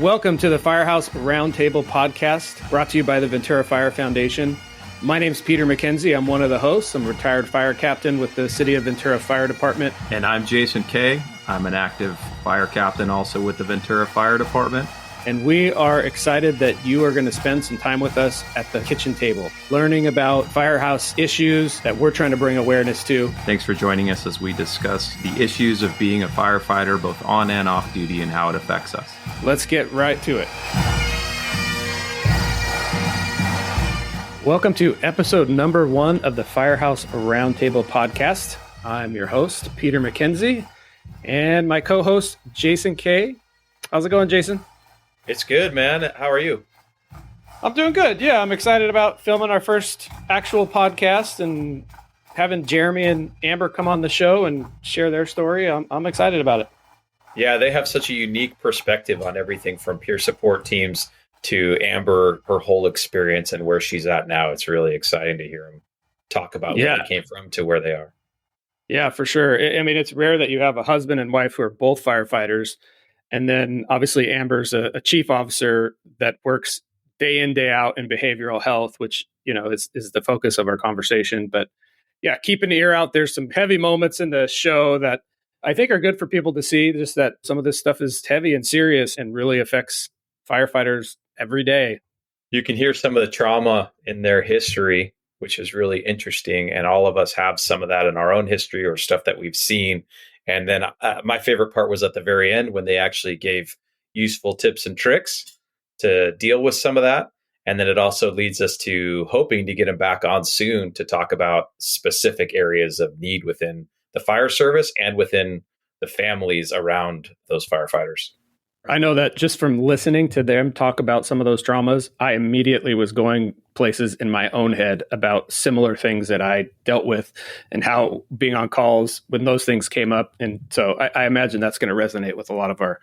Welcome to the Firehouse Roundtable podcast, brought to you by the Ventura Fire Foundation. My name's Peter McKenzie. I'm one of the hosts. I'm a retired fire captain with the City of Ventura Fire Department. And I'm Jason Kay. I'm an active fire captain also with the Ventura Fire Department. And we are excited that you are going to spend some time with us at the kitchen table, learning about firehouse issues that we're trying to bring awareness to. Thanks for joining us as we discuss the issues of being a firefighter, both on and off duty, and how it affects us. Let's get right to it. Welcome to episode number 1 of the Firehouse Roundtable podcast. I'm your host, Peter McKenzie, and my co-host, Jason Kay. How's it going, Jason? It's good, man. How are you? I'm doing good. Yeah, I'm excited about filming our first actual podcast and having Jeremy and Amber come on the show and share their story. I'm excited about it. Yeah, they have such a unique perspective on everything from peer support teams to Amber, her whole experience and where she's at now. It's really exciting to hear them talk about where they came from to where they are. Yeah, for sure. I mean, it's rare that you have a husband and wife who are both firefighters. And then obviously Amber's a chief officer that works day in, day out in behavioral health, which, you know, is the focus of our conversation. But yeah, keep an ear out. There's some heavy moments in the show that I think are good for people to see, just that some of this stuff is heavy and serious and really affects firefighters every day. You can hear some of the trauma in their history, which is really interesting. And all of us have some of that in our own history or stuff that we've seen. And then my favorite part was at the very end when they actually gave useful tips and tricks to deal with some of that. And then it also leads us to hoping to get them back on soon to talk about specific areas of need within the fire service and within the families around those firefighters. I know that just from listening to them talk about some of those traumas, I immediately was going places in my own head about similar things that I dealt with and how being on calls when those things came up. And so I imagine that's going to resonate with a lot of our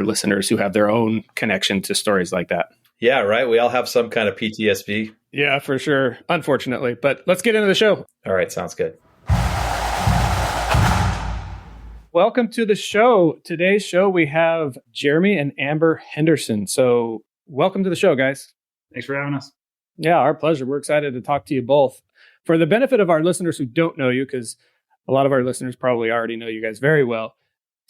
listeners who have their own connection to stories like that. Yeah, right. We all have some kind of PTSD. Yeah, for sure. Unfortunately. But let's get into the show. All right. Sounds good. Welcome to the show. Today's show, we have Jeremy and Amber Henderson. So welcome to the show, guys. Thanks for having us. Yeah, our pleasure. We're excited to talk to you both. For the benefit of our listeners who don't know you, because a lot of our listeners probably already know you guys very well,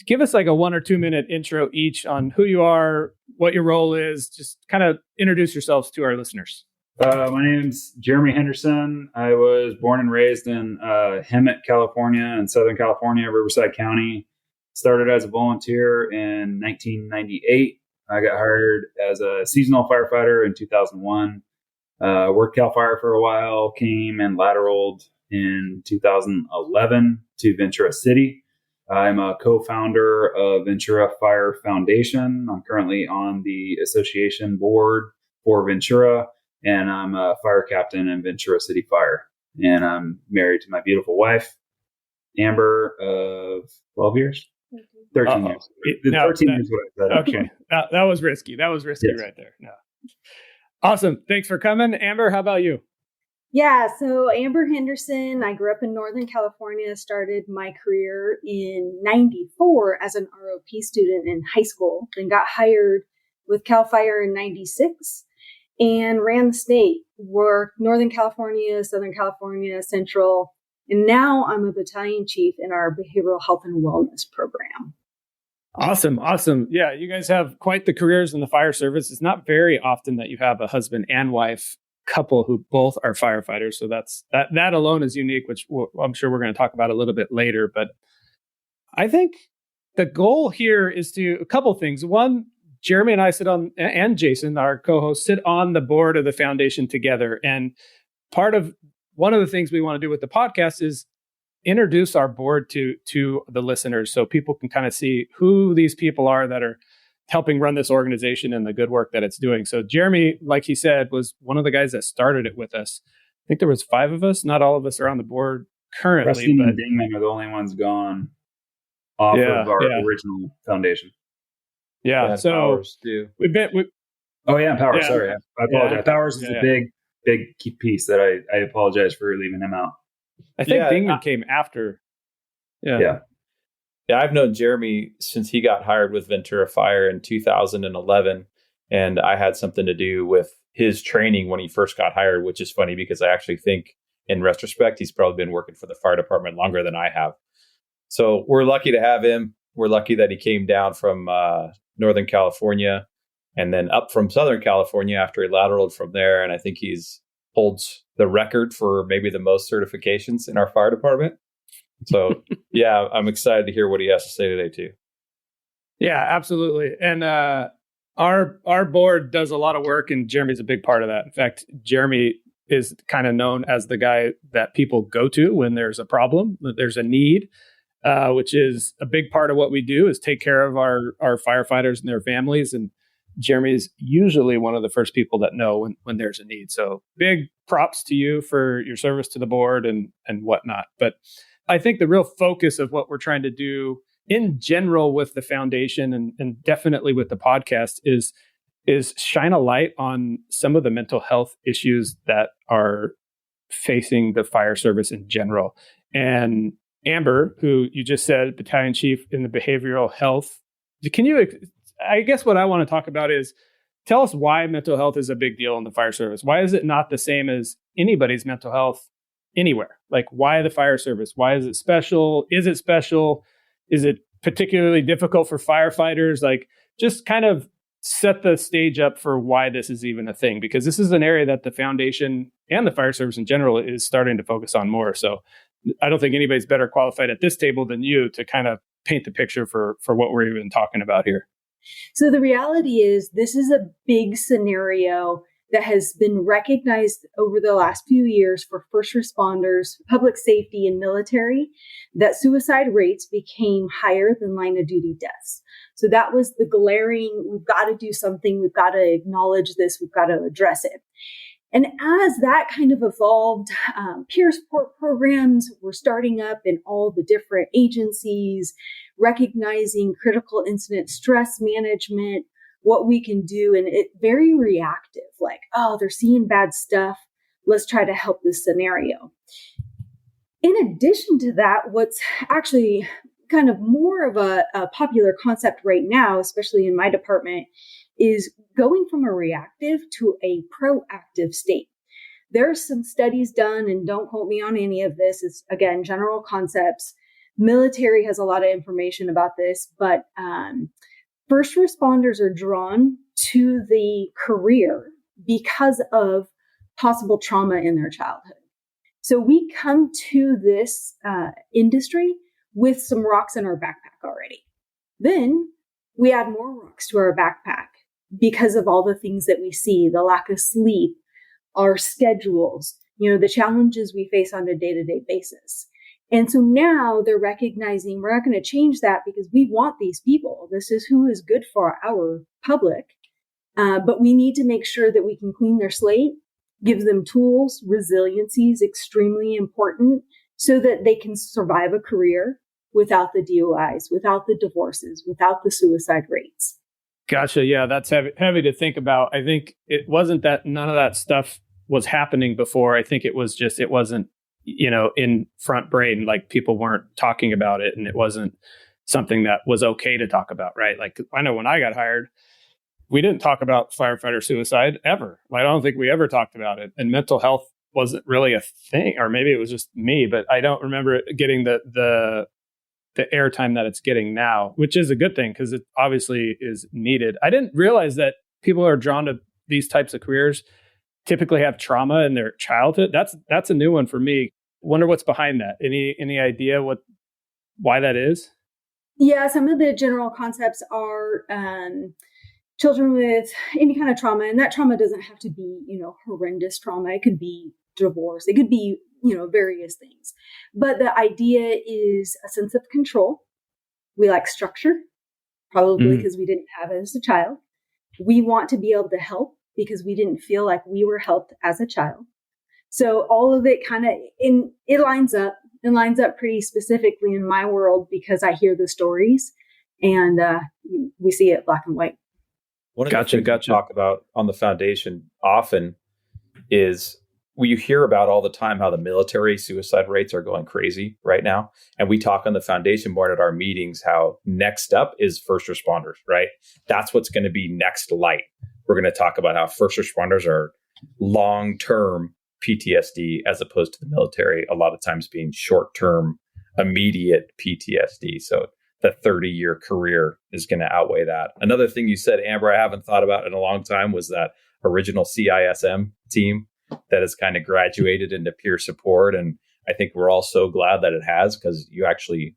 give us like a 1 or 2 minute intro each on who you are, what your role is. Just kind of introduce yourselves to our listeners. My name's Jeremy Henderson. I was born and raised in Hemet, California, in Southern California, Riverside County. Started as a volunteer in 1998. I got hired as a seasonal firefighter in 2001. Worked CAL FIRE for a while, came and lateraled in 2011 to Ventura City. I'm a co-founder of Ventura Fire Foundation. I'm currently on the association board for Ventura. And I'm a fire captain in Ventura City Fire. And I'm married to my beautiful wife, Amber, of 12 years? 13 years. 13 years what I said. Okay. That was risky. That was risky yes. Right there. No. Awesome. Thanks for coming. Amber, how about you? Yeah, so Amber Henderson, I grew up in Northern California, started my career in 94 as an ROP student in high school, then got hired with CAL FIRE in 96. And ran the state, worked Northern California, Southern California, Central. And now I'm a battalion chief in our behavioral health and wellness program. Awesome. Yeah, you guys have quite the careers in the fire service. It's not very often that you have a husband and wife couple who both are firefighters. So that alone is unique, which I'm sure we're going to talk about a little bit later. But I think the goal here is to a couple things. One, Jeremy and I and Jason, our co-host, sit on the board of the foundation together. And one of the things we want to do with the podcast is introduce our board to the listeners so people can kind of see who these people are that are helping run this organization and the good work that it's doing. So Jeremy, like he said, was one of the guys that started it with us. I think there was 5 of us. Not all of us are on the board currently. Preston and Dingman are the only ones gone off of our original foundation. Yeah, so Powers too. Powers. Yeah. Sorry, I apologize. Yeah. Powers is a big key piece that I apologize for leaving him out. I think Dingman came after. Yeah. Yeah, I've known Jeremy since he got hired with Ventura Fire in 2011. And I had something to do with his training when he first got hired, which is funny because I actually think in retrospect, he's probably been working for the fire department longer than I have. So we're lucky to have him. We're lucky that he came down from Northern California and then up from Southern California after he lateraled from there. And I think holds the record for maybe the most certifications in our fire department. So yeah, I'm excited to hear what he has to say today too. Yeah, absolutely. And our board does a lot of work, and Jeremy's a big part of that. In fact, Jeremy is kind of known as the guy that people go to when there's a problem, that there's a need, which is a big part of what we do, is take care of our firefighters and their families. And Jeremy's usually one of the first people that know when there's a need. So big props to you for your service to the board and whatnot. But I think the real focus of what we're trying to do in general with the foundation and definitely with the podcast is shine a light on some of the mental health issues that are facing the fire service in general. And Amber, who you just said, Battalion Chief in the behavioral health, I guess what I want to talk about is tell us why mental health is a big deal in the fire service. Why is it not the same as anybody's mental health anywhere? Like, why the fire service? Why is it special? Is it special? Is it particularly difficult for firefighters? Like, just kind of set the stage up for why this is even a thing, because this is an area that the foundation and the fire service in general is starting to focus on more. So I don't think anybody's better qualified at this table than you to kind of paint the picture for what we're even talking about here. So the reality is this is a big scenario that has been recognized over the last few years for first responders, public safety, and military, that suicide rates became higher than line of duty deaths. So that was the glaring, we've got to do something, we've got to acknowledge this, we've got to address it. And as that kind of evolved, peer support programs were starting up in all the different agencies, recognizing critical incident stress management, what we can do. And it very reactive, like, oh, they're seeing bad stuff. Let's try to help this scenario. In addition to that, what's actually kind of more of a popular concept right now, especially in my department, is going from a reactive to a proactive state. There's some studies done, and don't quote me on any of this. It's, again, general concepts. Military has a lot of information about this, but first responders are drawn to the career because of possible trauma in their childhood. So we come to this industry with some rocks in our backpack already. Then we add more rocks to our backpack because of all the things that we see, the lack of sleep, our schedules, the challenges we face on a day-to-day basis. And so now they're recognizing we're not going to change that because we want these people. This is who is good for our public. But we need to make sure that we can clean their slate, give them tools. Resiliency is extremely important so that they can survive a career without the DUIs, without the divorces, without the suicide rates. Gotcha. Yeah, that's heavy to think about. I think it wasn't that none of that stuff was happening before. I think it was just, it wasn't, in front brain, like people weren't talking about it, and it wasn't something that was okay to talk about, right? Like, I know when I got hired, we didn't talk about firefighter suicide ever. I don't think we ever talked about it. And mental health wasn't really a thing, or maybe it was just me, but I don't remember it getting the airtime that it's getting now, which is a good thing because it obviously is needed. I didn't realize that people are drawn to these types of careers typically have trauma in their childhood. That's a new one for me. Wonder what's behind that. Any idea why that is? Yeah, some of the general concepts are children with any kind of trauma, and that trauma doesn't have to be, horrendous trauma. It could be divorce. It could be, various things. But the idea is a sense of control. We like structure, probably because we didn't have it as a child. We want to be able to help because we didn't feel like we were helped as a child. So all of it kind of, it lines up pretty specifically in my world because I hear the stories and we see it black and white. One of the things we talk about on the foundation often is you hear about all the time how the military suicide rates are going crazy right now. And we talk on the foundation board at our meetings how next up is first responders, right? That's what's going to be next light. We're going to talk about how first responders are long-term PTSD as opposed to the military, a lot of times being short-term, immediate PTSD. So the 30-year career is going to outweigh that. Another thing you said, Amber, I haven't thought about in a long time was that original CISM team that has kind of graduated into peer support. And I think we're all so glad that it has, because you actually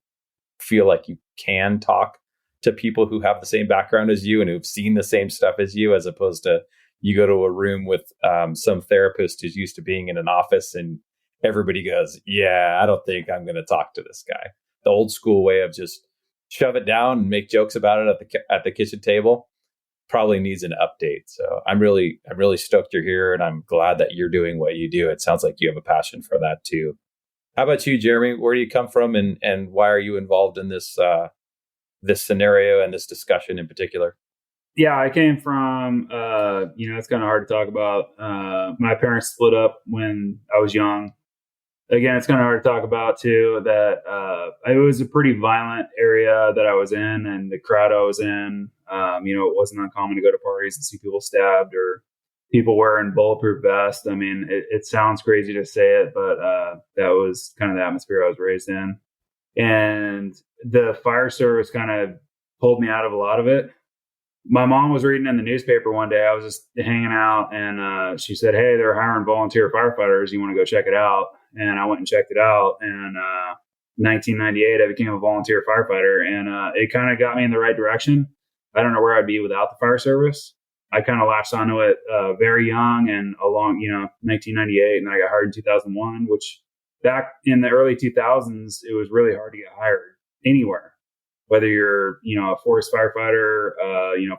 feel like you can talk to people who have the same background as you and who've seen the same stuff as you, as opposed to you go to a room with some therapist who's used to being in an office and everybody goes, yeah, I don't think I'm going to talk to this guy. The old school way of just shove it down and make jokes about it at the kitchen table probably needs an update. So I'm really stoked you're here, and I'm glad that you're doing what you do. It sounds like you have a passion for that too. How about you, Jeremy? Where do you come from, and why are you involved in this this scenario and this discussion in particular? Yeah, I came from, it's kind of hard to talk about. My parents split up when I was young. Again, it's kind of hard to talk about too, that it was a pretty violent area that I was in, and the crowd I was in, it wasn't uncommon to go to parties and see people stabbed or people wearing bulletproof vests. I mean, it sounds crazy to say it, but that was kind of the atmosphere I was raised in. And the fire service kind of pulled me out of a lot of it. My mom was reading in the newspaper one day. I was just hanging out, and she said, "Hey, they're hiring volunteer firefighters. You want to go check it out?" And I went and checked it out. And 1998, I became a volunteer firefighter, and it kind of got me in the right direction. I don't know where I'd be without the fire service. I kind of latched onto it very young and along, 1998, and then I got hired in 2001, which back in the early 2000s, it was really hard to get hired anywhere. Whether you're, a forest firefighter,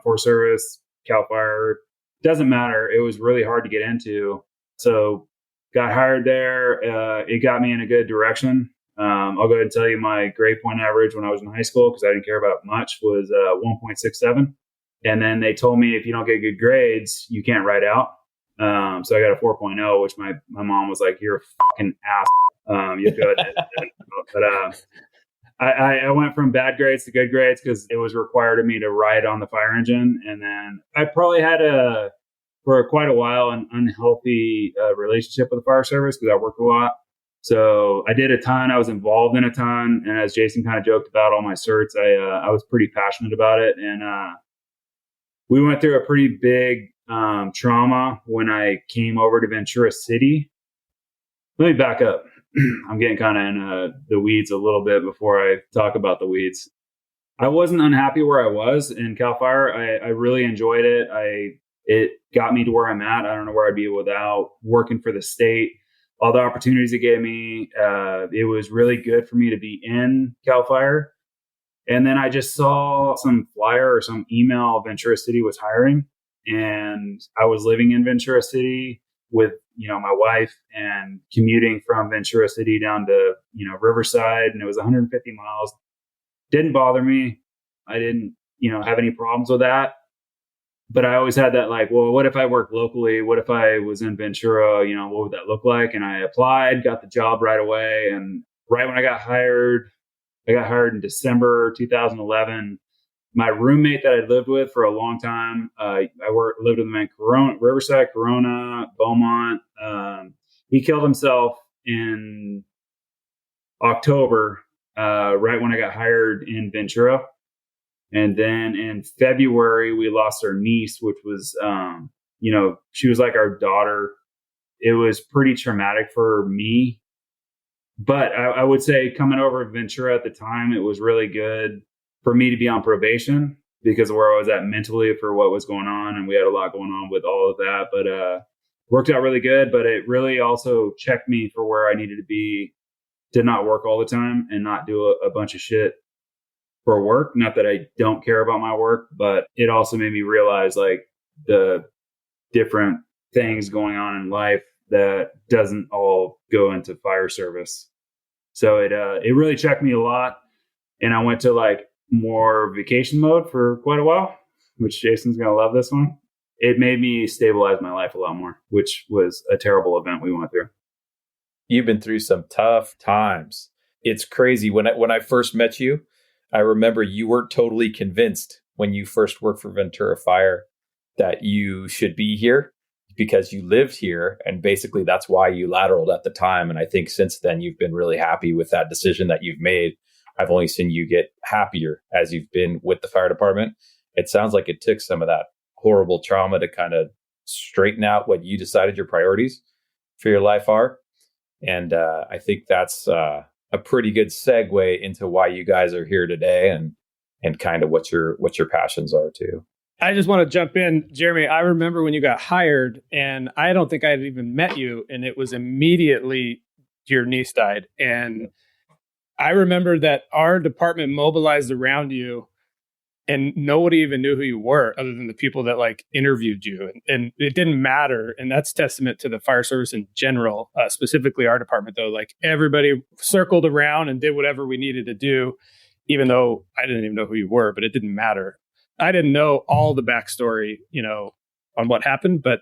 Forest Service, CAL FIRE, doesn't matter. It was really hard to get into. So got hired there. It got me in a good direction. I'll go ahead and tell you my grade point average when I was in high school, because I didn't care about much, was 1.67. And then they told me if you don't get good grades, you can't write out. So I got a 4.0, which my mom was like, "You're a fucking ass. You're good." But I went from bad grades to good grades because it was required of me to ride on the fire engine. And then I probably had for quite a while, an unhealthy relationship with the fire service because I worked a lot. So I did a ton. I was involved in a ton. And as Jason kind of joked about all my certs, I was pretty passionate about it. And we went through a pretty big trauma when I came over to Ventura City. Let me back up. I'm getting kind of in the weeds a little bit before I talk about the weeds. I wasn't unhappy where I was in CAL FIRE. I really enjoyed it. It got me to where I'm at. I don't know where I'd be without working for the state. All the opportunities it gave me, it was really good for me to be in CAL FIRE. And then I just saw some flyer or some email Ventura City was hiring. And I was living in Ventura City with, my wife, and commuting from Ventura City down to, Riverside. And it was 150 miles. Didn't bother me. I didn't, have any problems with that. But I always had that well, what if I worked locally? What if I was in Ventura? What would that look like? And I applied, got the job right away. And right when I got hired in December 2011. My roommate that I lived with for a long time, lived with him in Riverside, Corona, Beaumont. He killed himself in October, right when I got hired in Ventura. And then in February, we lost our niece, which was, she was like our daughter. It was pretty traumatic for me. But I would say coming over to Ventura at the time, it was really good for me to be on probation because of where I was at mentally for what was going on. And we had a lot going on with all of that, but worked out really good. But it really also checked me for where I needed to be to not work all the time and not do a bunch of shit for work. Not that I don't care about my work, but it also made me realize the different things going on in life that doesn't all go into fire service. So it really checked me a lot. And I went to more vacation mode for quite a while, which Jason's going to love this one. it made me stabilize my life a lot more, which was a terrible event we went through. You've been through some tough times. It's crazy. When I first met you, I remember you weren't totally convinced when you first worked for Ventura Fire that you should be here because you lived here. And basically that's why you lateraled at the time. And I think since then you've been really happy with that decision that you've made. I've only seen you get happier as you've been with the fire department. It sounds like it took some of that horrible trauma to kind of straighten out what you decided your priorities for your life are. And I think that's a pretty good segue into why you guys are here today and kind of what your passions are too. I just want to jump in, Jeremy. I remember when you got hired, and I don't think I had even met you, and it was immediately your niece died. And I remember that our department mobilized around you, and nobody even knew who you were other than the people that like interviewed you. And it didn't matter. And that's testament to the fire service in general, specifically our department, though. Like everybody circled around and did whatever we needed to do, even though I didn't even know who you were, but it didn't matter. I didn't know all the backstory, on what happened, but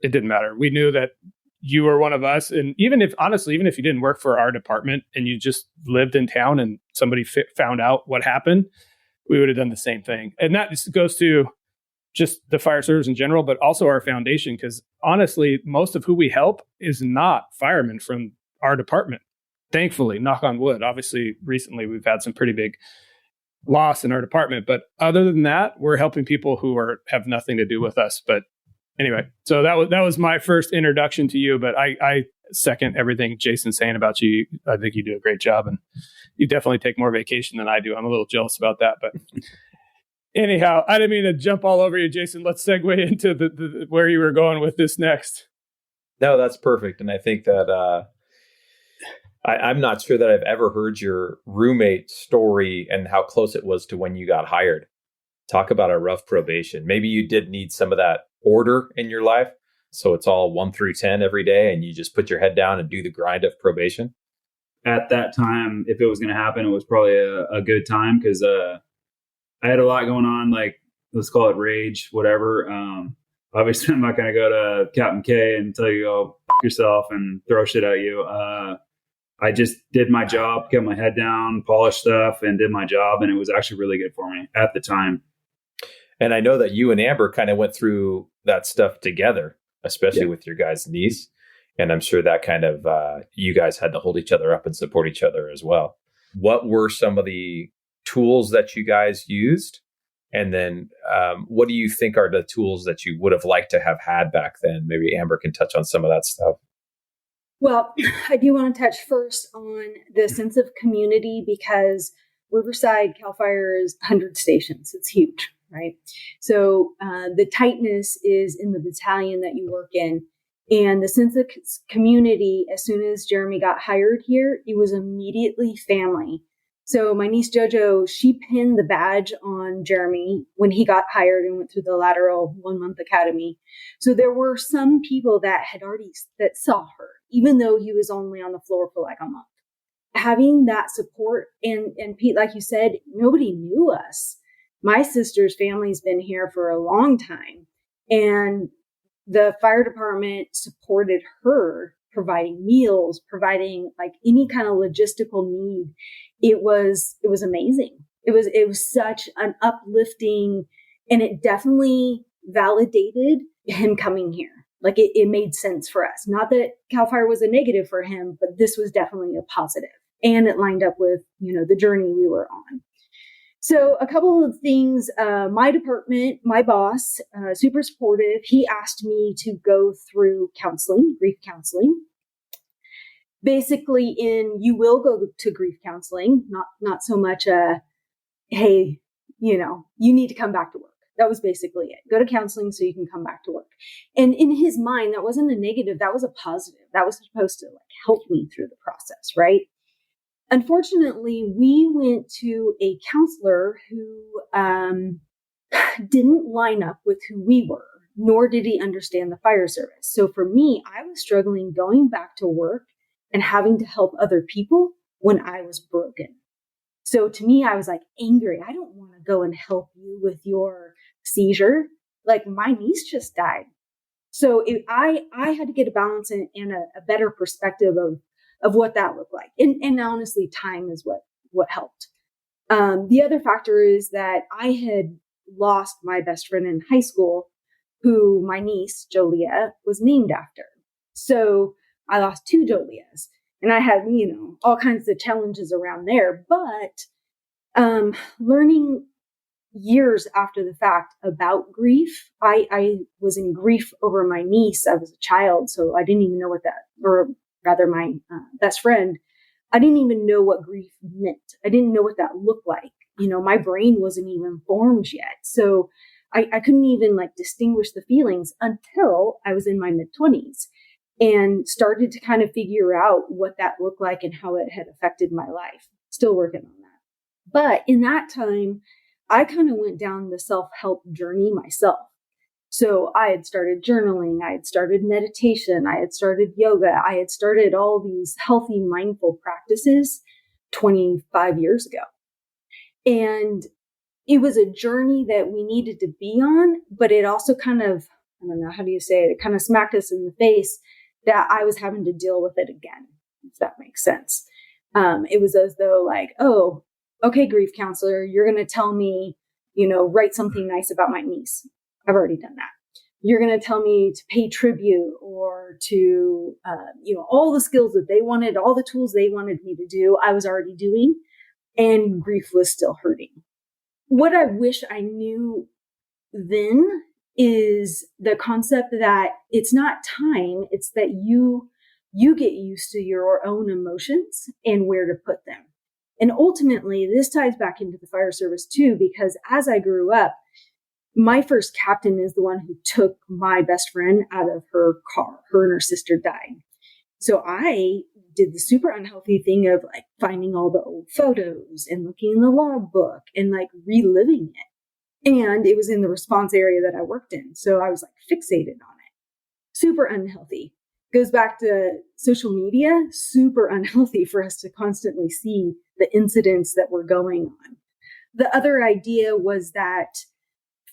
it didn't matter. We knew that you were one of us. And even if you didn't work for our department and you just lived in town and somebody found out what happened, we would have done the same thing. And that just goes to just the fire service in general, but also our foundation. Because honestly, most of who we help is not firemen from our department. Thankfully, knock on wood. Obviously, recently we've had some pretty big loss in our department. But other than that, we're helping people who have nothing to do with us. But anyway, so that was my first introduction to you. But I second everything Jason's saying about you. I think you do a great job, and you definitely take more vacation than I do. I'm a little jealous about that, but anyhow, I didn't mean to jump all over you, Jason. Let's segue into the where you were going with this next. No, that's perfect. And I think that I'm not sure that I've ever heard your roommate story and how close it was to when you got hired. Talk about a rough probation. Maybe you did need some of that order in your life. So it's all 1 through 10 every day, and you just put your head down and do the grind of probation. At that time, if it was going to happen, it was probably a good time because I had a lot going on, like, let's call it rage, whatever. Obviously, I'm not going to go to Captain K and tell you, go f*** yourself and throw shit at you. I just did my job, kept my head down, polished stuff, and did my job. And it was actually really good for me at the time. And I know that you and Amber kind of went through that stuff together, especially with your guys' niece. And I'm sure that kind of, you guys had to hold each other up and support each other as well. What were some of the tools that you guys used? And then what do you think are the tools that you would have liked to have had back then? Maybe Amber can touch on some of that stuff. Well, I do want to touch first on the sense of community because Riverside CAL FIRE is 100 stations. It's huge, right? So the tightness is in the battalion that you work in. And the sense of community, as soon as Jeremy got hired here, it was immediately family. So my niece JoJo, she pinned the badge on Jeremy when he got hired and went through the lateral 1-month academy. So there were some people that that saw her, even though he was only on the floor for like a month. Having that support, and Pete, like you said, nobody knew us. My sister's family's been here for a long time, and the fire department supported her, providing meals, providing like any kind of logistical need. It was amazing. It was such an uplifting, and it definitely validated him coming here. Like it made sense for us. Not that CAL FIRE was a negative for him, but this was definitely a positive. And it lined up with, the journey we were on. So a couple of things, my department, my boss, super supportive. He asked me to go through counseling, grief counseling. Basically you will go to grief counseling, not so much hey, you need to come back to work. That was basically it. Go to counseling so you can come back to work. And in his mind, that wasn't a negative. That was a positive. That was supposed to help me through the process, right? Unfortunately, we went to a counselor who didn't line up with who we were, nor did he understand the fire service. So for me, I was struggling going back to work and having to help other people when I was broken. So to me, I was like angry. I don't want to go and help you with your seizure. like my niece just died. So I had to get a balance and a better perspective of what that looked like. And honestly, time is what helped. The other factor is that I had lost my best friend in high school, who my niece, Jolia, was named after. So I lost 2 Jolias, and I had, all kinds of challenges around there. But learning years after the fact about grief, I was in grief over my niece. I was a child, so I didn't even know what that, or rather my best friend, I didn't even know what grief meant. I didn't know what that looked like. My brain wasn't even formed yet. So I couldn't even distinguish the feelings until I was in my mid-20s and started to kind of figure out what that looked like and how it had affected my life. Still working on that. But in that time, I kind of went down the self-help journey myself. So I had started journaling, I had started meditation, I had started yoga, I had started all these healthy, mindful practices 25 years ago. And it was a journey that we needed to be on, but it also kind of, I don't know, how do you say it? It kind of smacked us in the face that I was having to deal with it again, if that makes sense. It was as though oh, okay, grief counselor, you're going to tell me, write something nice about my niece. I've already done that. You're going to tell me to pay tribute or to, all the skills that they wanted, all the tools they wanted me to do, I was already doing, and grief was still hurting. What I wish I knew then is the concept that it's not time, it's that you get used to your own emotions and where to put them. And ultimately, this ties back into the fire service too, because as I grew up, my first captain is the one who took my best friend out of her car. Her and her sister died. So I did the super unhealthy thing of finding all the old photos and looking in the logbook and reliving it. And it was in the response area that I worked in. So I was fixated on it. Super unhealthy. Goes back to social media, super unhealthy for us to constantly see the incidents that were going on. The other idea was that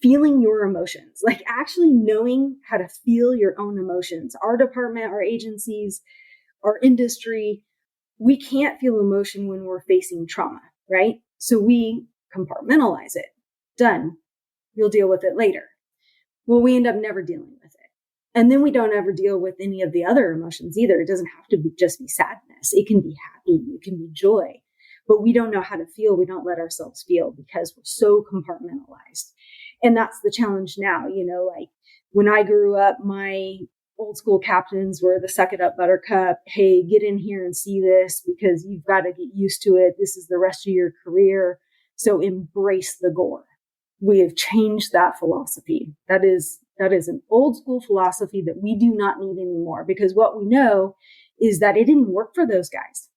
feeling your emotions, actually knowing how to feel your own emotions. Our department, our agencies, our industry, we can't feel emotion when we're facing trauma, right? So we compartmentalize it. Done. You'll deal with it later. Well, we end up never dealing with it. And then we don't ever deal with any of the other emotions either. It doesn't have to be just be sadness. It can be happy. It can be joy. But we don't know how to feel. We don't let ourselves feel because we're so compartmentalized. And that's the challenge now. When I grew up, my old school captains were the suck it up buttercup. Hey, get in here and see this because you've got to get used to it. This is the rest of your career. So embrace the gore. We have changed that philosophy. That is an old school philosophy that we do not need anymore, because what we know is that it didn't work for those guys.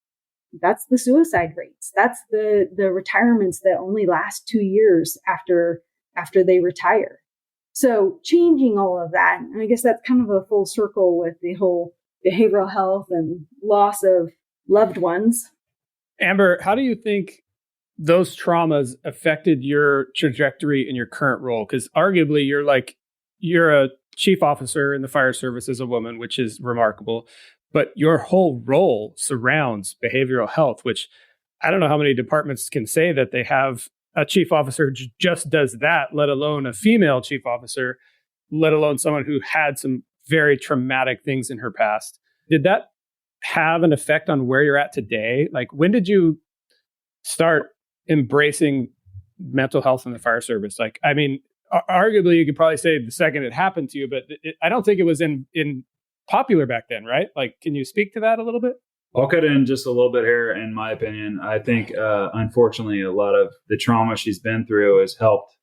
That's the suicide rates. That's the retirements that only last 2 years after they retire. So changing all of that, and I guess that's kind of a full circle with the whole behavioral health and loss of loved ones. Amber, how do you think those traumas affected your trajectory in your current role? Because arguably you're a chief officer in the fire service as a woman, which is remarkable, but your whole role surrounds behavioral health, which I don't know how many departments can say that they have a chief officer just does that, let alone a female chief officer, let alone someone who had some very traumatic things in her past. Did that have an effect on where you're at today? When did you start embracing mental health in the fire service? Arguably, you could probably say the second it happened to you, but I don't think it was in popular back then, right? Can you speak to that a little bit? I'll cut in just a little bit here. In my opinion, I think, unfortunately, a lot of the trauma she's been through has helped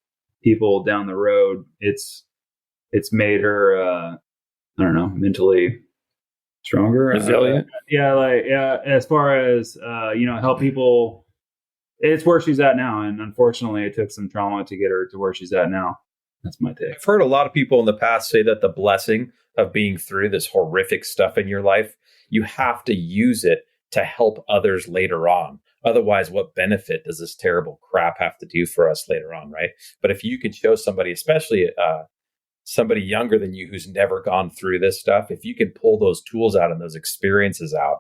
people down the road. It's made her, mentally stronger, resilient. As far as help people. It's where she's at now. And unfortunately, it took some trauma to get her to where she's at now. That's my take. I've heard a lot of people in the past say that the blessing of being through this horrific stuff in your life, you have to use it to help others later on. Otherwise, what benefit does this terrible crap have to do for us later on, right? But if you can show somebody, especially somebody younger than you who's never gone through this stuff, if you can pull those tools out and those experiences out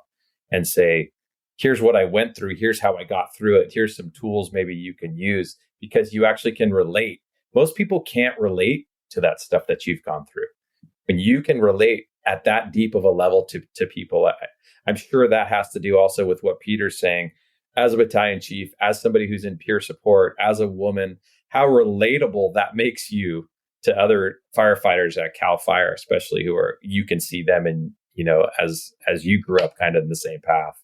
and say, here's what I went through, here's how I got through it, here's some tools maybe you can use, because you actually can relate. Most people can't relate to that stuff that you've gone through. When you can relate at that deep of a level to people, I'm sure that has to do also with what Peter's saying. As a battalion chief, as somebody who's in peer support, as a woman, how relatable that makes you to other firefighters at Cal Fire, especially who are, you can see them in, as you grew up kind of in the same path.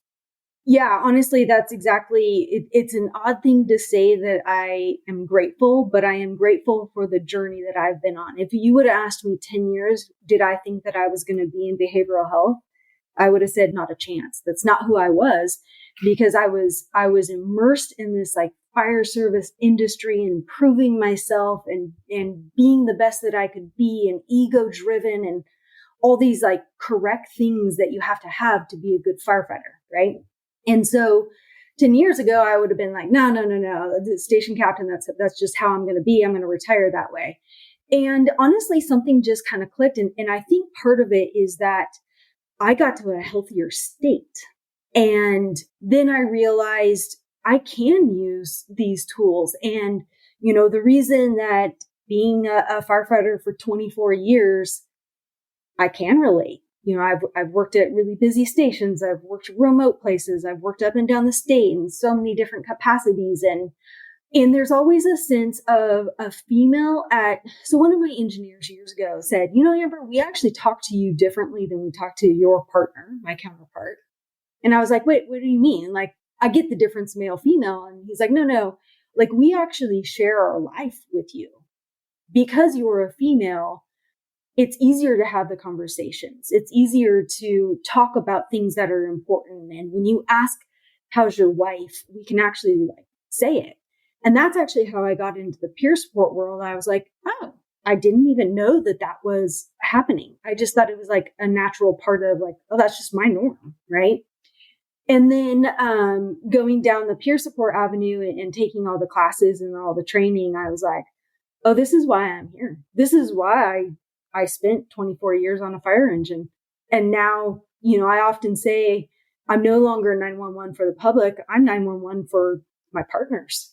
Yeah, honestly, that's exactly, it's an odd thing to say that I am grateful, but I am grateful for the journey that I've been on. If you would have asked me 10 years, did I think that I was going to be in behavioral health? I would have said not a chance. That's not who I was, because I was immersed in this like fire service industry and proving myself and being the best that I could be, and ego driven and all these like correct things that you have to be a good firefighter, right? And so 10 years ago, I would have been like, no, the station captain, that's just how I'm going to be. I'm going to retire that way. And honestly, something just kind of clicked. And I think part of it is that I got to a healthier state. And then I realized I can use these tools. And, the reason that being a firefighter for 24 years, I can relate. I've worked at really busy stations. I've worked remote places. I've worked up and down the state in so many different capacities. And there's always a sense of a female so one of my engineers years ago said, Amber, we actually talk to you differently than we talk to your partner, my counterpart. And I was like, wait, what do you mean? Like, I get the difference male, female. And he's like, no, like we actually share our life with you because you're a female. It's easier to have the conversations. It's easier to talk about things that are important. And when you ask, how's your wife? We can actually like say it. And that's actually how I got into the peer support world. I was like, oh, I didn't even know that was happening. I just thought it was like a natural part of like, oh, that's just my norm. Right. And then going down the peer support avenue and taking all the classes and all the training, I was like, oh, this is why I'm here. This is why I spent 24 years on a fire engine. And now, I often say I'm no longer 911 for the public. I'm 911 for my partners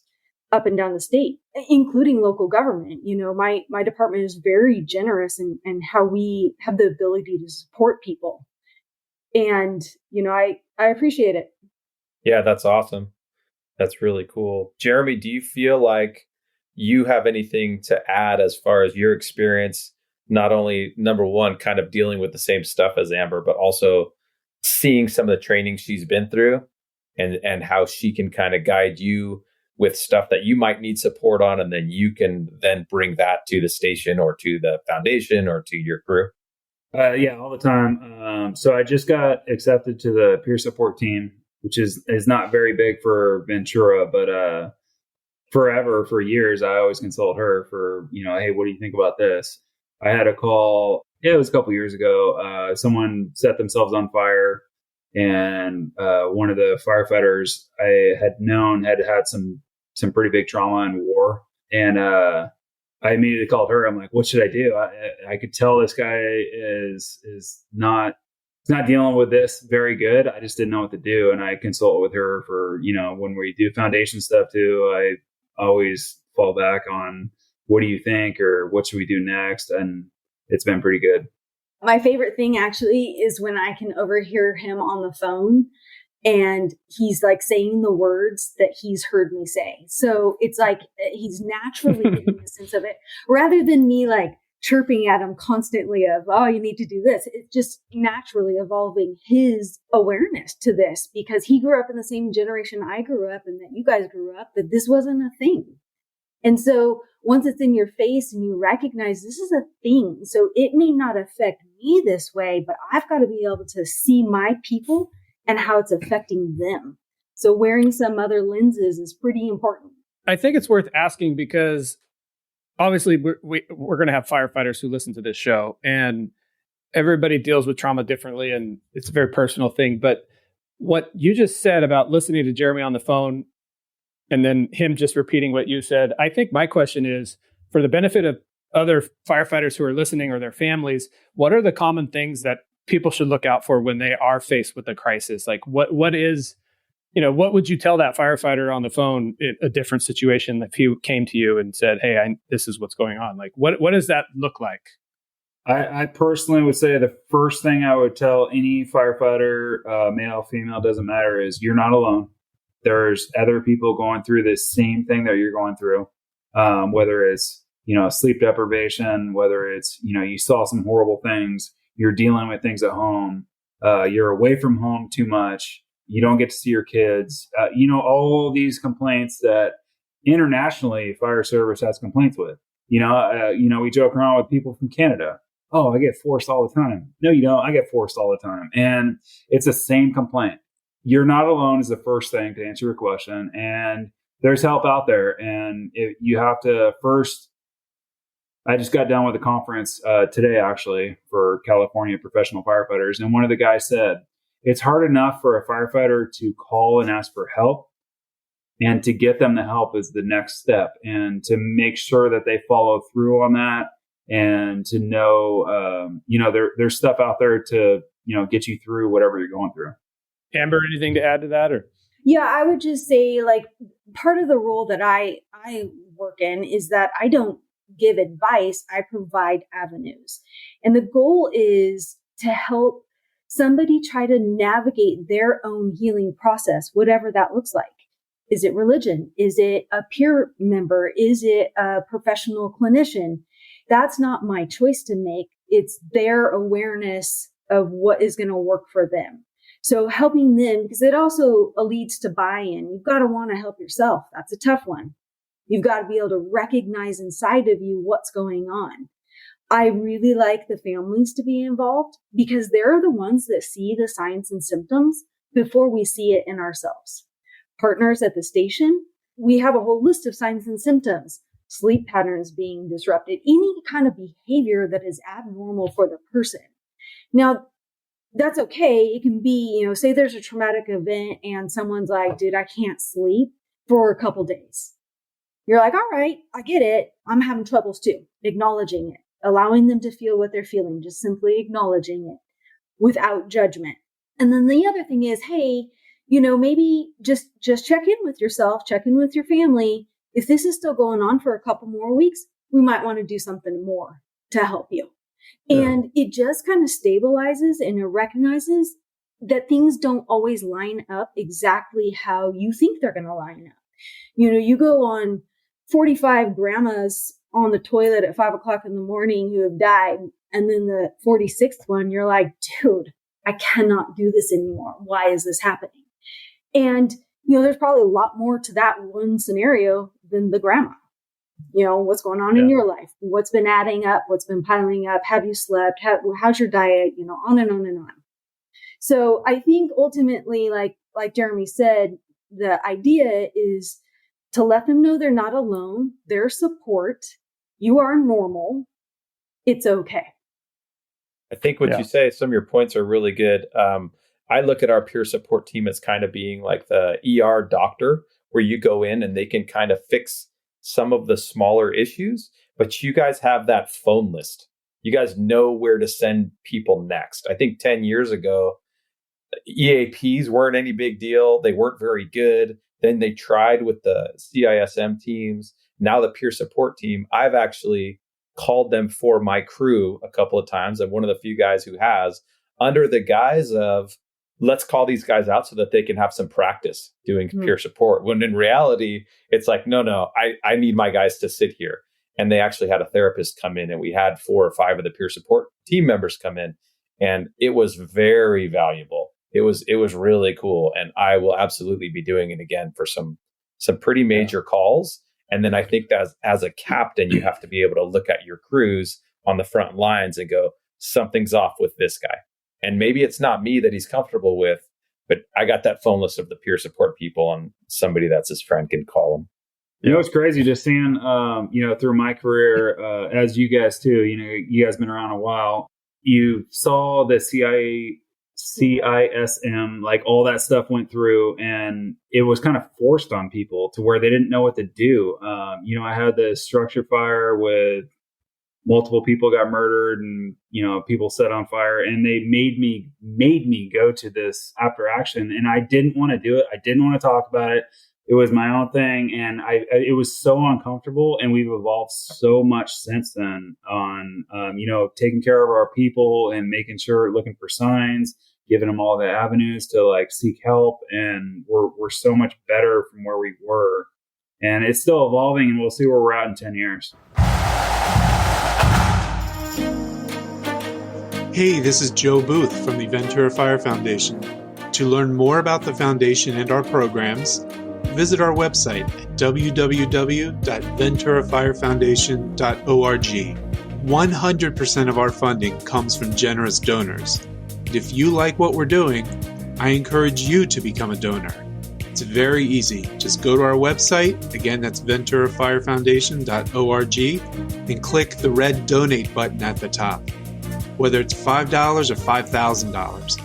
up and down the state, including local government. My department is very generous in how we have the ability to support people. And, I appreciate it. Yeah, that's awesome. That's really cool. Jeremy, do you feel like you have anything to add as far as your experience? Not only, number one, kind of dealing with the same stuff as Amber, but also seeing some of the training she's been through and how she can kind of guide you with stuff that you might need support on. And then you can then bring that to the station or to the foundation or to your crew. Yeah, all the time. So I just got accepted to the peer support team, which is not very big for Ventura, but for years, I always consult her for, hey, what do you think about this? I had a call, it was a couple years ago. Someone set themselves on fire, and one of the firefighters I had known had some pretty big trauma in war. And I immediately called her. I'm like, what should I do? I could tell this guy is not dealing with this very good. I just didn't know what to do. And I consult with her for, when we do foundation stuff too, I always fall back on, what do you think, or what should we do next? And it's been pretty good. My favorite thing actually is when I can overhear him on the phone and he's like saying the words that he's heard me say. So it's like he's naturally getting the sense of it rather than me like chirping at him constantly of, oh, you need to do this. It's just naturally evolving his awareness to this because he grew up in the same generation I grew up and that you guys grew up, that this wasn't a thing. And so once it's in your face and you recognize this is a thing, so it may not affect me this way, but I've got to be able to see my people and how it's affecting them. So wearing some other lenses is pretty important. I think it's worth asking because obviously we're going to have firefighters who listen to this show, and everybody deals with trauma differently, and it's a very personal thing. But what you just said about listening to Jeremy on the phone and then him just repeating what you said, I think my question is, for the benefit other firefighters who are listening or their families, what are the common things that people should look out for when they are faced with a crisis? Like what would you tell that firefighter on the phone in a different situation if he came to you and said, hey, this is what's going on? Like, what does that look like? I personally would say the first thing I would tell any firefighter, male, female, doesn't matter, is you're not alone. There's other people going through this same thing that you're going through, whether it's, sleep deprivation, whether it's, you saw some horrible things, you're dealing with things at home, you're away from home too much, you don't get to see your kids, all these complaints that internationally fire service has complaints with. We joke around with people from Canada. Oh, I get forced all the time. No, you don't. I get forced all the time. And it's the same complaint. You're not alone is the first thing to answer your question. And there's help out there. And you have to first, I just got done with a conference today, actually, for California professional firefighters. And one of the guys said, it's hard enough for a firefighter to call and ask for help. And to get them the help is the next step. And to make sure that they follow through on that. And to know, there's stuff out there to, get you through whatever you're going through. Amber, anything to add to that? Or yeah, I would just say, like, part of the role that I work in is that I don't give advice, I provide avenues. And the goal is to help somebody try to navigate their own healing process, whatever that looks like. Is it religion? Is it a peer member? Is it a professional clinician? That's not my choice to make. It's their awareness of what is going to work for them. So helping them, because it also leads to buy-in. You've got to want to help yourself. That's a tough one. You've got to be able to recognize inside of you what's going on. I really like the families to be involved because they're the ones that see the signs and symptoms before we see it in ourselves. Partners at the station, we have a whole list of signs and symptoms. Sleep patterns being disrupted, any kind of behavior that is abnormal for the person. Now, that's okay. It can be, say there's a traumatic event and someone's like, dude, I can't sleep for a couple days. You're like, all right, I get it. I'm having troubles too. Acknowledging it, allowing them to feel what they're feeling, just simply acknowledging it without judgment. And then the other thing is, hey, maybe just check in with yourself, check in with your family. If this is still going on for a couple more weeks, we might want to do something more to help you. Yeah. And it just kind of stabilizes and it recognizes that things don't always line up exactly how you think they're going to line up. You go on 45 grandmas on the toilet at 5:00 in the morning who have died. And then the 46th one, you're like, dude, I cannot do this anymore. Why is this happening? And there's probably a lot more to that one scenario than the grandma. What's going on in your life? What's been adding up? What's been piling up? Have you slept? How's your diet? On and on and on. So I think ultimately, like Jeremy said, the idea is to let them know they're not alone. There's support. You are normal. It's okay. I think what you say, some of your points are really good. I look at our peer support team as kind of being like the ER doctor, where you go in and they can kind of fix some of the smaller issues, but you guys have that phone list. You guys know where to send people next. I think 10 years ago, EAPs weren't any big deal. They weren't very good. Then they tried with the CISM teams. Now the peer support team, I've actually called them for my crew a couple of times. I'm one of the few guys who has, under the guise of, let's call these guys out so that they can have some practice doing peer support. When in reality, it's like, no, I need my guys to sit here. And they actually had a therapist come in, and we had 4 or 5 of the peer support team members come in, and it was very valuable. It was really cool. And I will absolutely be doing it again for some pretty major calls. And then I think that as a captain, you have to be able to look at your crews on the front lines and go, something's off with this guy. And maybe it's not me that he's comfortable with, but I got that phone list of the peer support people, and somebody that's his friend can call him. It's crazy just seeing, through my career, as you guys too, you guys been around a while, you saw the CISM, like all that stuff went through, and it was kind of forced on people to where they didn't know what to do. I had the structure fire with multiple people got murdered and, people set on fire, and they made me go to this after action. And I didn't want to do it. I didn't want to talk about it. It was my own thing. And it was so uncomfortable, and we've evolved so much since then on, taking care of our people and making sure, looking for signs, giving them all the avenues to like seek help. And we're so much better from where we were, and it's still evolving, and we'll see where we're at in 10 years. Hey, this is Joe Booth from the Ventura Fire Foundation. To learn more about the foundation and our programs, visit our website at www.venturafirefoundation.org. 100% of our funding comes from generous donors. And if you like what we're doing, I encourage you to become a donor. It's very easy. Just go to our website, again that's venturafirefoundation.org, and click the red donate button at the top. Whether it's $5 or $5,000,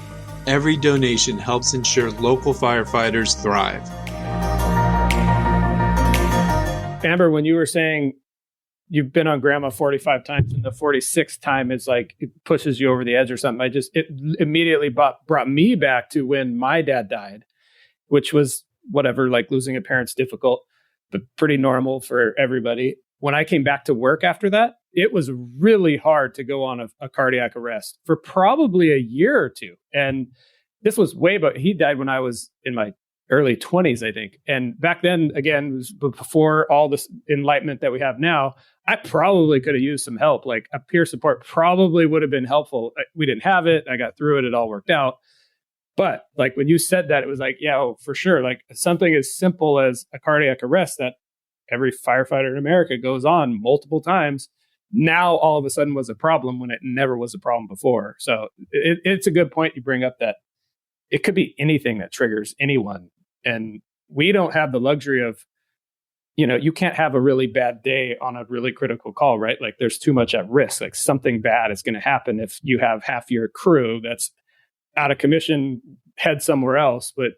every donation helps ensure local firefighters thrive. Amber, when you were saying you've been on grandma 45 times and the 46th time is like it pushes you over the edge or something, it immediately brought me back to when my dad died, which was whatever, like losing a parent's difficult, but pretty normal for everybody. When I came back to work after that, it was really hard to go on a cardiac arrest for probably a year or two. And this was but he died when I was in my early 20s, I think. And back then, again, it was before all this enlightenment that we have now, I probably could have used some help. Like a peer support probably would have been helpful. We didn't have it. I got through it. It all worked out. But like when you said that, it was like, for sure. Like something as simple as a cardiac arrest that every firefighter in America goes on multiple times, now all of a sudden was a problem when it never was a problem before. So it's a good point you bring up that it could be anything that triggers anyone. And we don't have the luxury of, you can't have a really bad day on a really critical call, right? Like there's too much at risk. Like something bad is going to happen if you have half your crew that's out of commission, head somewhere else. But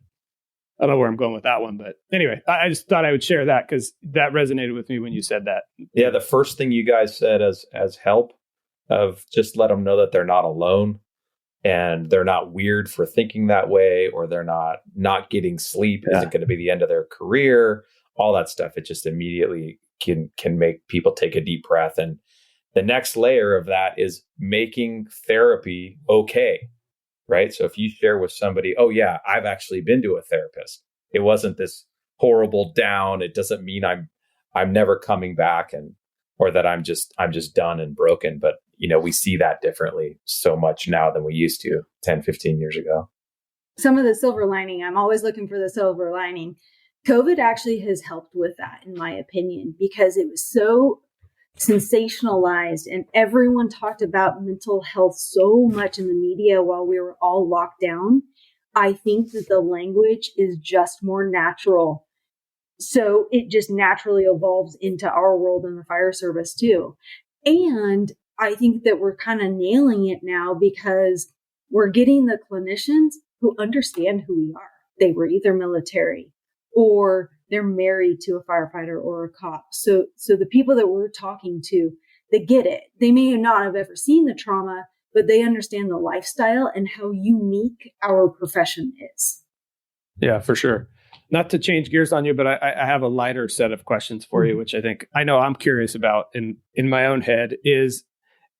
I don't know where I'm going with that one. But anyway, I just thought I would share that because that resonated with me when you said that. Yeah, the first thing you guys said as help of just let them know that they're not alone and they're not weird for thinking that way, or they're not getting sleep isn't going to be the end of their career, all that stuff. It just immediately can make people take a deep breath. And the next layer of that is making therapy okay. Right. So if you share with somebody, oh, yeah, I've actually been to a therapist. It wasn't this horrible down. It doesn't mean I'm never coming back or that I'm just done and broken. But, we see that differently so much now than we used to 10, 15 years ago. Some of the silver lining, I'm always looking for the silver lining. COVID actually has helped with that, in my opinion, because it was so sensationalized and everyone talked about mental health so much in the media while we were all locked down. I think that the language is just more natural. So it just naturally evolves into our world in the fire service too. And I think that we're kind of nailing it now because we're getting the clinicians who understand who we are. They were either military or they're married to a firefighter or a cop. So the people that we're talking to, they get it. They may not have ever seen the trauma, but they understand the lifestyle and how unique our profession is. Yeah, for sure. Not to change gears on you, but I have a lighter set of questions for you, which I know I'm curious about in my own head is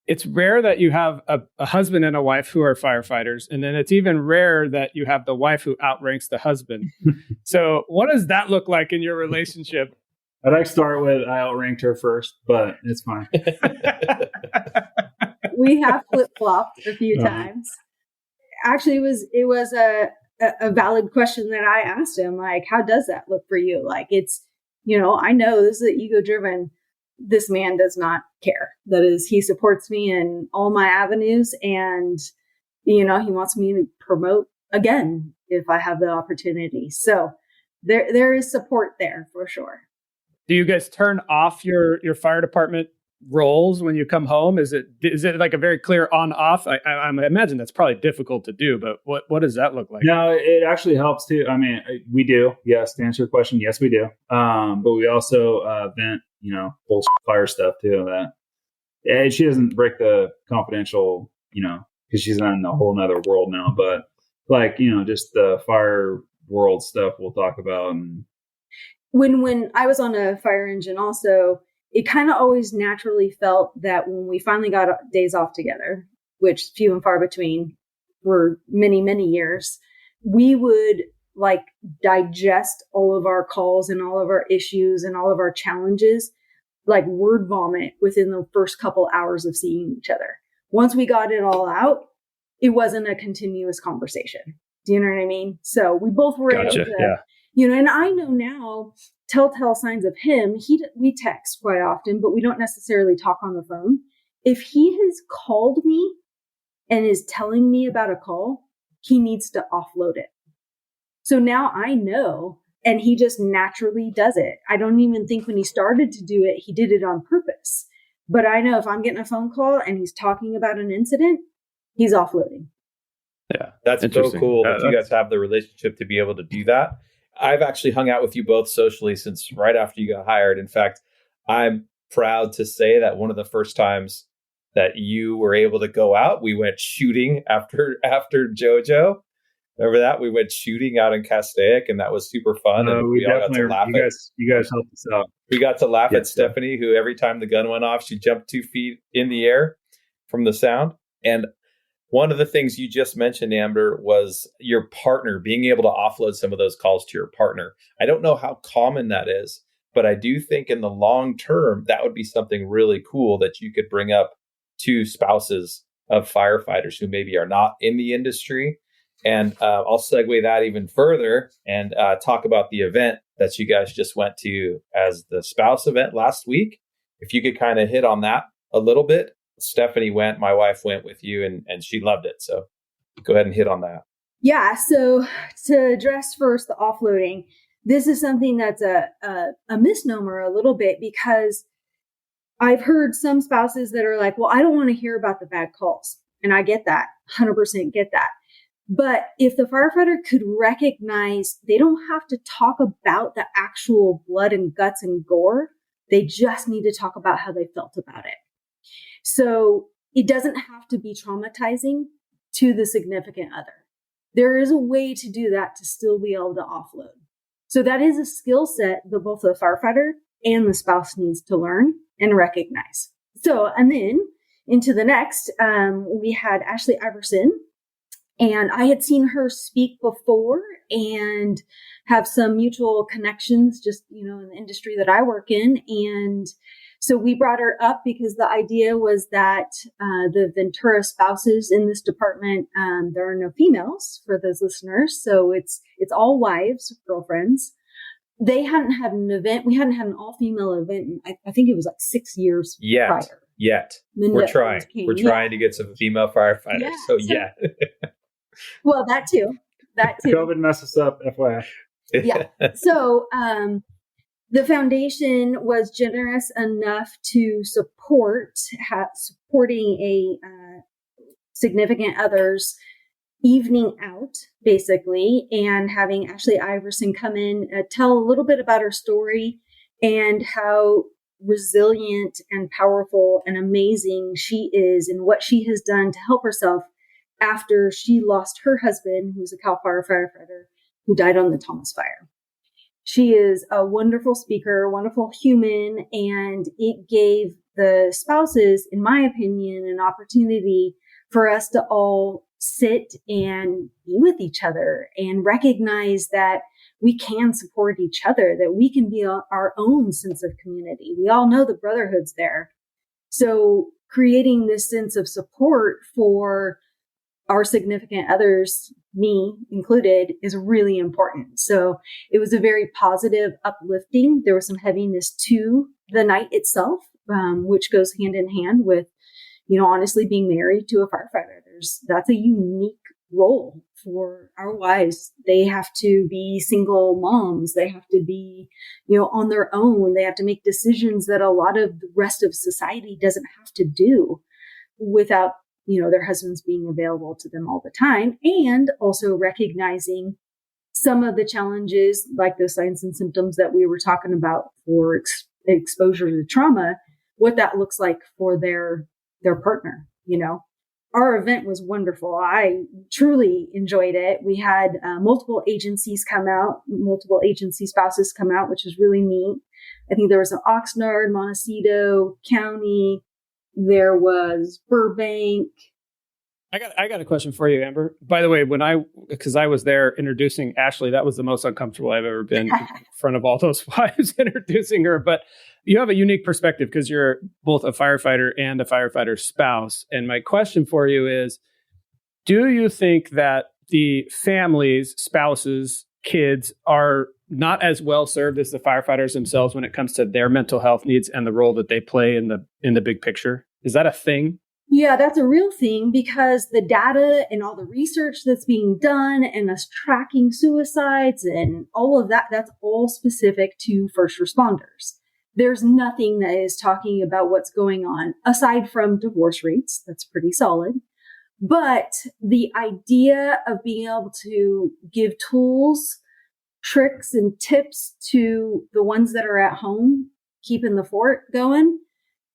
it's rare that you have a husband and a wife who are firefighters. And then it's even rare that you have the wife who outranks the husband. So what does that look like in your relationship? I'd like to start with I outranked her first, but it's fine. We have flip-flopped a few times. Actually, it was a valid question that I asked him, like, how does that look for you? Like, it's, I know this is ego-driven. This man does not care. That is, he supports me in all my avenues. And, he wants me to promote again if I have the opportunity. So there is support there for sure. Do you guys turn off your fire department roles when you come home? Is it like a very clear on off? I imagine that's probably difficult to do, but what does that look like? No, it actually helps too. I mean, we do. Yes. To answer your question. Yes, we do. But we also vent, bullshit fire stuff too. That she doesn't break the confidential, because she's in a whole nother world now. But like, just the fire world stuff we'll talk about. And when I was on a fire engine also, it kind of always naturally felt that when we finally got days off together, which few and far between were many, many years, we would like digest all of our calls and all of our issues and all of our challenges, like word vomit within the first couple hours of seeing each other. Once we got it all out, it wasn't a continuous conversation. Do you know what I mean? So we both were able to, and I know now telltale signs of him. We text quite often, but we don't necessarily talk on the phone. If he has called me and is telling me about a call, he needs to offload it. So now I know, and he just naturally does it. I don't even think when he started to do it, he did it on purpose. But I know if I'm getting a phone call and he's talking about an incident, he's offloading. Yeah, that's so cool that you guys have the relationship to be able to do that. I've actually hung out with you both socially since right after you got hired. In fact, I'm proud to say that one of the first times that you were able to go out, we went shooting after JoJo. Remember that? We went shooting out in Castaic, and that was super fun. And we all got to laugh you guys helped us out. We got to laugh at Stephanie, who every time the gun went off, she jumped 2 feet in the air from the sound. And one of the things you just mentioned, Amber, was your partner, being able to offload some of those calls to your partner. I don't know how common that is, but I do think in the long term, that would be something really cool that you could bring up to spouses of firefighters who maybe are not in the industry. And I'll segue that even further and talk about the event that you guys just went to as the spouse event last week. If you could kind of hit on that a little bit. Stephanie went, my wife went with you, and she loved it. So go ahead and hit on that. Yeah. So to address first the offloading, this is something that's a misnomer a little bit, because I've heard some spouses that are like, well, I don't want to hear about the bad calls. And I get that, 100% get that. But if the firefighter could recognize they don't have to talk about the actual blood and guts and gore, they just need to talk about how they felt about it. So it doesn't have to be traumatizing to the significant other. There is a way to do that to still be able to offload. So that is a skill set that both the firefighter and the spouse needs to learn and recognize. So, and then into the next, we had Ashley Iverson. And I had seen her speak before and have some mutual connections just, in the industry that I work in. And so we brought her up because the idea was that the Ventura spouses in this department, there are no females for those listeners. So it's all wives, girlfriends. They hadn't had an event. We hadn't had an all-female event. I think it was like 6 years prior. We're trying. We're trying to get some female firefighters. Well, that too. COVID messed us up, FYI. Yeah. So the foundation was generous enough to supporting a significant other's evening out, basically, and having Ashley Iverson come in, tell a little bit about her story and how resilient and powerful and amazing she is and what she has done to help herself after she lost her husband, who's a CAL FIRE firefighter, who died on the Thomas Fire. She is a wonderful speaker, wonderful human, and it gave the spouses, in my opinion, an opportunity for us to all sit and be with each other and recognize that we can support each other, that we can be our own sense of community. We all know the brotherhood's there. So creating this sense of support for our significant others, me included, is really important. So it was a very positive, uplifting. There was some heaviness to the night itself, which goes hand in hand with, honestly being married to a firefighter. That's a unique role for our wives. They have to be single moms. They have to be, on their own. They have to make decisions that a lot of the rest of society doesn't have to do without their husbands being available to them all the time, and also recognizing some of the challenges like the signs and symptoms that we were talking about for exposure to trauma what that looks like for their partner. Our event was wonderful. I truly enjoyed it. We had multiple agency spouses come out, which is really neat. I think there was an Oxnard, Montecito County. There was Burbank. I got a question for you, Amber. By the way, because I was there introducing Ashley, that was the most uncomfortable I've ever been in front of all those wives introducing her. But you have a unique perspective because you're both a firefighter and a firefighter spouse. And my question for you is, do you think that the families, spouses, kids are not as well served as the firefighters themselves when it comes to their mental health needs and the role that they play in the big picture? Is that a thing? Yeah, that's a real thing, because the data and all the research that's being done and us tracking suicides and all of that, that's all specific to first responders. There's nothing that is talking about what's going on aside from divorce rates. That's pretty solid. But the idea of being able to give tools, tricks, and tips to the ones that are at home, keeping the fort going,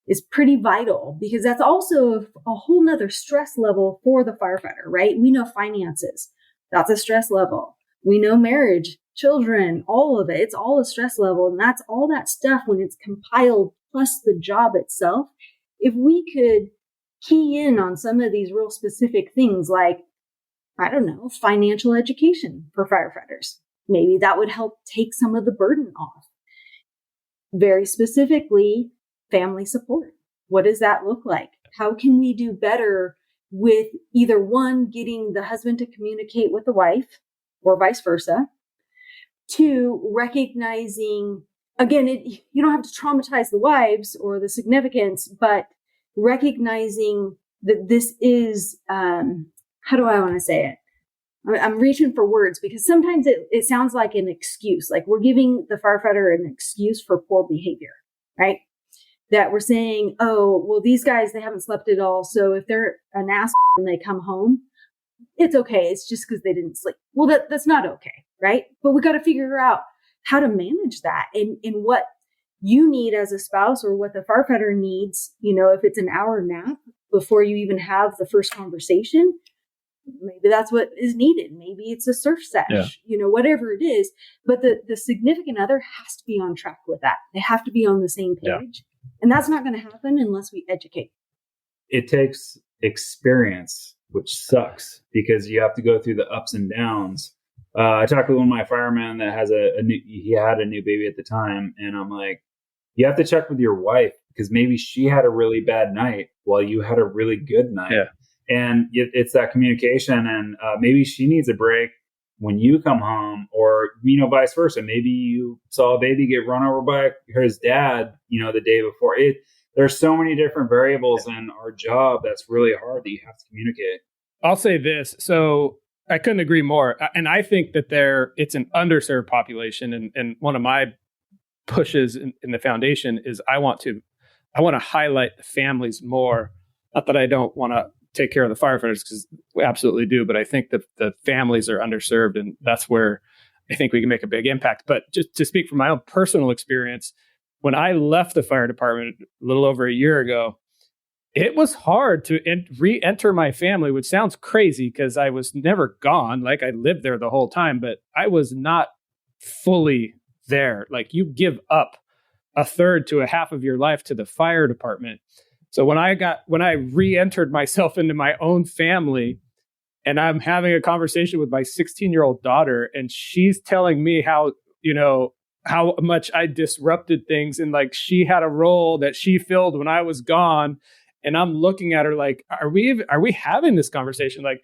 is pretty vital, because that's also a whole nother stress level for the firefighter, right? We know finances. That's a stress level. We know marriage, children, all of it. It's all a stress level. And that's all that stuff when it's compiled plus the job itself. If we could key in on some of these real specific things like, I don't know, financial education for firefighters, maybe that would help take some of the burden off. Very specifically, family support. What does that look like? How can we do better with either one, getting the husband to communicate with the wife or vice versa? Two, recognizing, again, you don't have to traumatize the wives or the significance, but recognizing that this is, how do I want to say it? I'm reaching for words, because sometimes it sounds like an excuse, like we're giving the firefighter an excuse for poor behavior, right? That we're saying, oh, well, these guys, they haven't slept at all. So if they're an ass when they come home, it's okay. It's just because they didn't sleep. Well, that's not okay, right? But we got to figure out how to manage that and what you need as a spouse, or what the firefighter needs. If it's an hour nap before you even have the first conversation, maybe that's what is needed. Maybe it's a surf sesh, whatever it is. But the significant other has to be on track with that. They have to be on the same page. Yeah. And that's not going to happen unless we educate. It takes experience, which sucks, because you have to go through the ups and downs. I talked with one of my firemen that has he had a new baby at the time. And I'm like, you have to check with your wife, because maybe she had a really bad night while you had a really good night. Yeah. And it's that communication, and maybe she needs a break when you come home, or, vice versa. Maybe you saw a baby get run over by his dad, the day before. There's so many different variables in our job that's really hard that you have to communicate. I'll say this. So I couldn't agree more. And I think that it's an underserved population. And one of my pushes in the foundation is I want to highlight the families more. Not that I don't want to take care of the firefighters, because we absolutely do, but I think that the families are underserved, and that's where I think we can make a big impact. But just to speak from my own personal experience, when I left the fire department a little over a year ago, it was hard to re-enter my family, which sounds crazy because I was never gone. Like, I lived there the whole time, but I was not fully there. Like, you give up a third to a half of your life to the fire department. So when I re-entered myself into my own family, and I'm having a conversation with my 16-year-old daughter, and she's telling me how much I disrupted things, and like she had a role that she filled when I was gone. And I'm looking at her like, are we having this conversation? Like,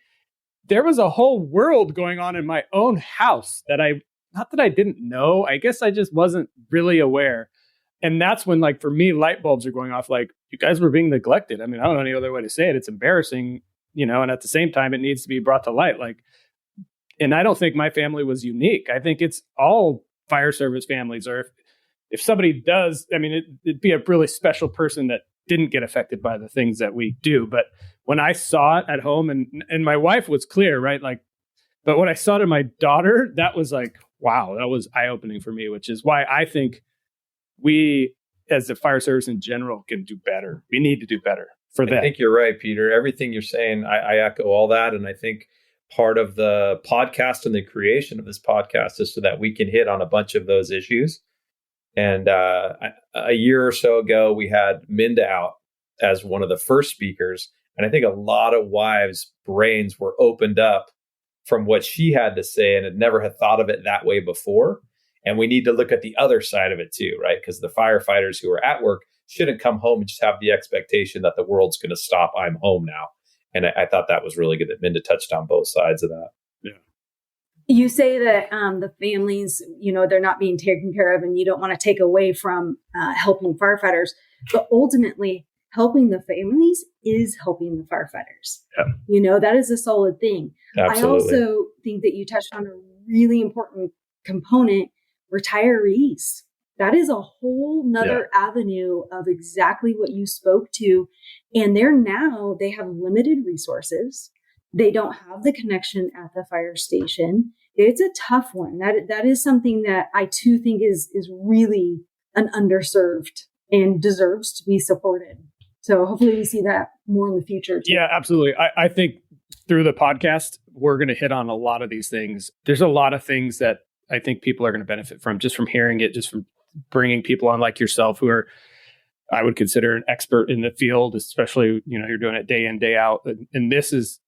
there was a whole world going on in my own house that not that I didn't know, I guess I just wasn't really aware. And that's when, like, for me, light bulbs are going off. Like, you guys were being neglected. I mean, I don't know any other way to say it. It's embarrassing, and at the same time, it needs to be brought to light. Like, and I don't think my family was unique. I think it's all fire service families. Or if somebody does, I mean, it'd be a really special person that didn't get affected by the things that we do. But when I saw it at home, and my wife was clear, right? Like, but when I saw it in my daughter, that was like, wow, that was eye-opening for me, which is why I think we as the fire service in general can do better. We need to do better for that. I think you're right, Peter. Everything you're saying, I echo all that. And I think part of the podcast and the creation of this podcast is so that we can hit on a bunch of those issues. And a year or so ago, we had Minda out as one of the first speakers. And I think a lot of wives' brains were opened up from what she had to say and had never had thought of it that way before. And we need to look at the other side of it too, right? Because the firefighters who are at work shouldn't come home and just have the expectation that the world's going to stop. I'm home now. And I thought that was really good that Minda touched on both sides of that. Yeah. You say that the families, they're not being taken care of and you don't want to take away from helping firefighters, but ultimately helping the families is helping the firefighters. Yeah. That is a solid thing. Absolutely. I also think that you touched on a really important component, retirees. That is a whole nother avenue of exactly what you spoke to. And they have limited resources. They don't have the connection at the fire station. It's a tough one. That is something that I too think is really an underserved and deserves to be supported. So hopefully we see that more in the future too. Yeah, absolutely. I think through the podcast, we're going to hit on a lot of these things. There's a lot of things that I think people are going to benefit from just from hearing it, just from bringing people on like yourself who are, I would consider an expert in the field, especially, you're doing it day in, day out. And this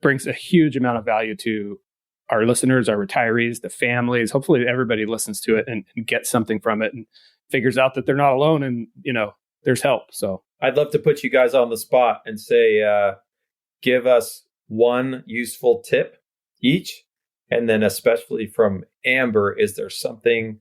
brings a huge amount of value to our listeners, our retirees, the families. Hopefully everybody listens to it and gets something from it and figures out that they're not alone and, there's help. So I'd love to put you guys on the spot and say, give us one useful tip each. And then especially from Amber, is there something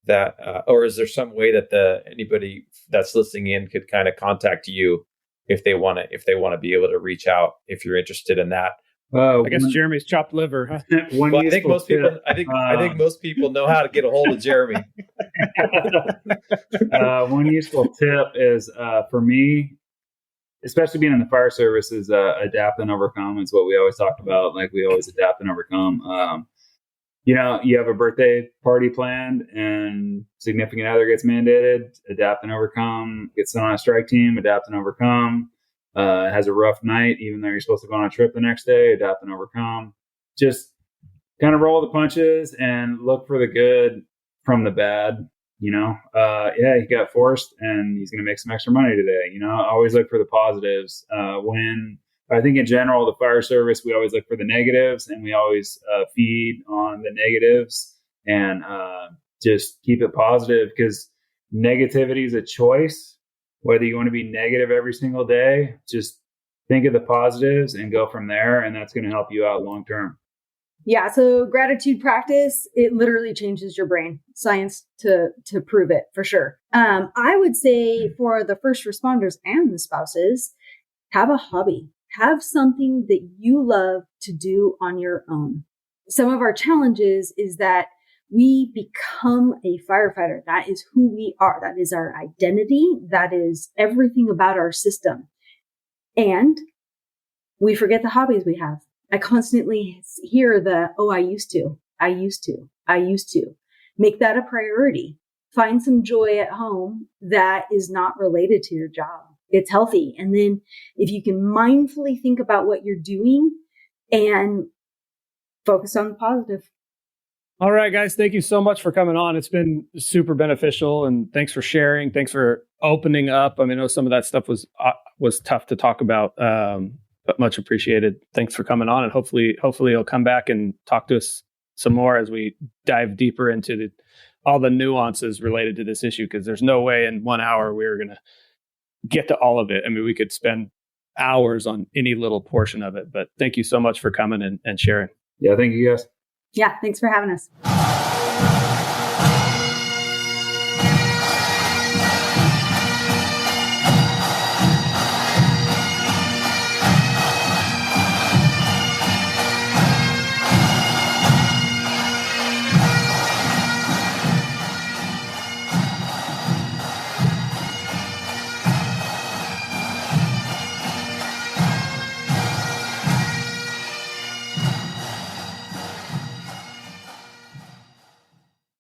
that, or is there some way that anybody that's listening in could kind of contact you if they want to be able to reach out if you're interested in that? I guess Jeremy's chopped liver, huh? I think most people know how to get a hold of Jeremy. One useful tip is for me, especially being in the fire service, is adapt and overcome. Is what we always talk about. Like we always adapt and overcome. You have a birthday party planned and significant other gets mandated, adapt and overcome. Gets sent on a strike team, adapt and overcome. Has a rough night, even though you're supposed to go on a trip the next day, adapt and overcome. Just kind of roll the punches and look for the good from the bad. He got forced and he's going to make some extra money today. Always look for the positives. When I think in general, the fire service, we always look for the negatives and we always feed on the negatives and just keep it positive because negativity is a choice. Whether you want to be negative every single day, just think of the positives and go from there. And that's going to help you out long term. Yeah. So gratitude practice, it literally changes your brain. Science to prove it for sure. I would say for the first responders and the spouses, have a hobby. Have something that you love to do on your own. Some of our challenges is that we become a firefighter. That is who we are. That is our identity. That is everything about our system. And we forget the hobbies we have. I constantly hear I used to. Make that a priority. Find some joy at home that is not related to your job. It's healthy. And then if you can mindfully think about what you're doing and focus on the positive. All right, guys, thank you so much for coming on. It's been super beneficial, and thanks for sharing. Thanks for opening up. I know some of that stuff was tough to talk about, but much appreciated. Thanks for coming on, and hopefully you'll come back and talk to us some more as we dive deeper into all the nuances related to this issue, because there's no way in 1 hour we were going to get to all of it. We could spend hours on any little portion of it, but thank you so much for coming and sharing. Yeah, thank you guys. Yeah, thanks for having us.